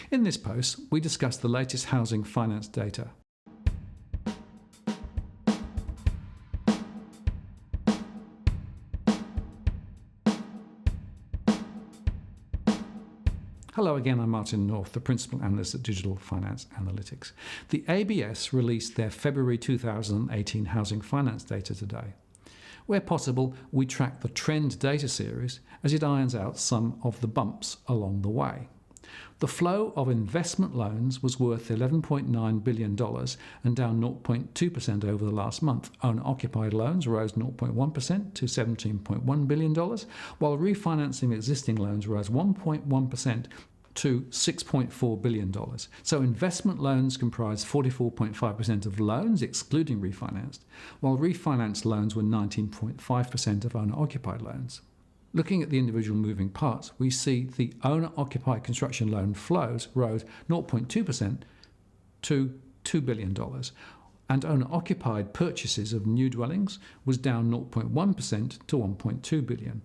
In this post, we discuss the latest housing finance data. Hello again, I'm Martin North, the Principal Analyst at Digital Finance Analytics. The ABS released their February 2018 housing finance data today. Where possible, we track the trend data series as it irons out some of the bumps along the way. The flow of investment loans was worth $11.9 billion and down 0.2% over the last month. Owner-occupied loans rose 0.1% to $17.1 billion, while refinancing existing loans rose 1.1% to $6.4 billion. So investment loans comprised 44.5% of loans, excluding refinanced, while refinanced loans were 19.5% of owner-occupied loans. Looking at the individual moving parts, we see the owner-occupied construction loan flows rose 0.2% to $2 billion, and owner-occupied purchases of new dwellings was down 0.1% to $1.2 billion.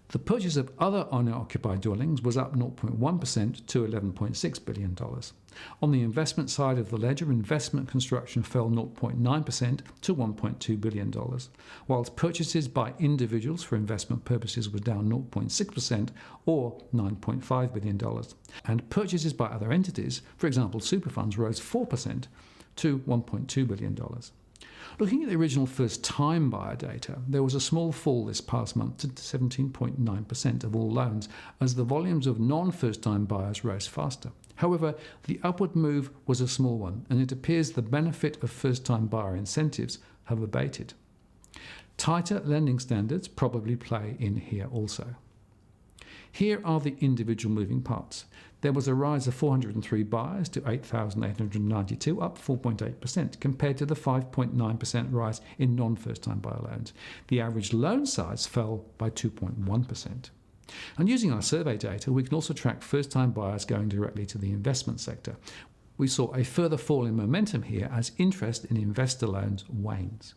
The purchase of other owner-occupied dwellings was up 0.1% to $11.6 billion. On the investment side of the ledger, investment construction fell 0.9% to $1.2 billion, whilst purchases by individuals for investment purposes were down 0.6% or $9.5 billion. And purchases by other entities, for example super funds, rose 4% to $1.2 billion. Looking at the original first-time buyer data, there was a small fall this past month to 17.9% of all loans, as the volumes of non-first-time buyers rose faster. However, the upward move was a small one, and it appears the benefit of first-time buyer incentives have abated. Tighter lending standards probably play in here also. Here are the individual moving parts. There was a rise of 403 buyers to 8,892, up 4.8%, compared to the 5.9% rise in non-first-time buyer loans. The average loan size fell by 2.1%. And using our survey data, we can also track first-time buyers going directly to the investment sector. We saw a further fall in momentum here as interest in investor loans wanes.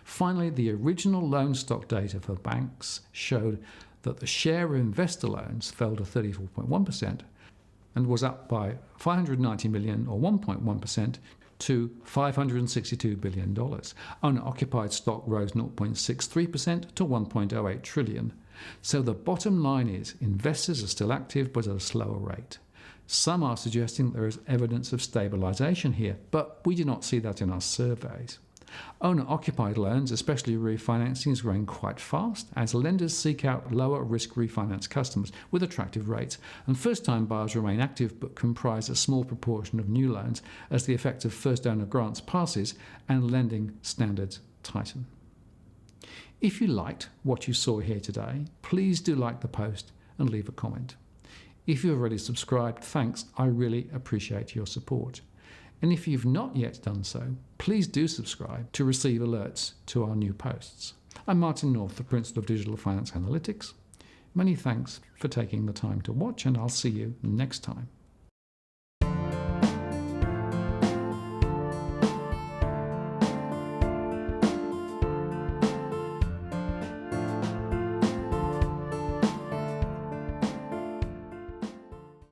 Finally, the original loan stock data for banks showed that the share of investor loans fell to 34.1% and was up by $590 million or 1.1% to $562 billion. Owner-occupied stock rose 0.63% to $1.08 trillion. So the bottom line is investors are still active but at a slower rate. Some are suggesting there is evidence of stabilisation here, but we do not see that in our surveys. Owner-occupied loans, especially refinancing, is growing quite fast as lenders seek out lower-risk refinance customers with attractive rates, and first-time buyers remain active but comprise a small proportion of new loans as the effect of first-owner grants passes and lending standards tighten. If you liked what you saw here today, please do like the post and leave a comment. If you've already subscribed, thanks, I really appreciate your support. And if you've not yet done so, please do subscribe to receive alerts to our new posts. I'm Martin North, the Principal of Digital Finance Analytics. Many thanks for taking the time to watch, and I'll see you next time.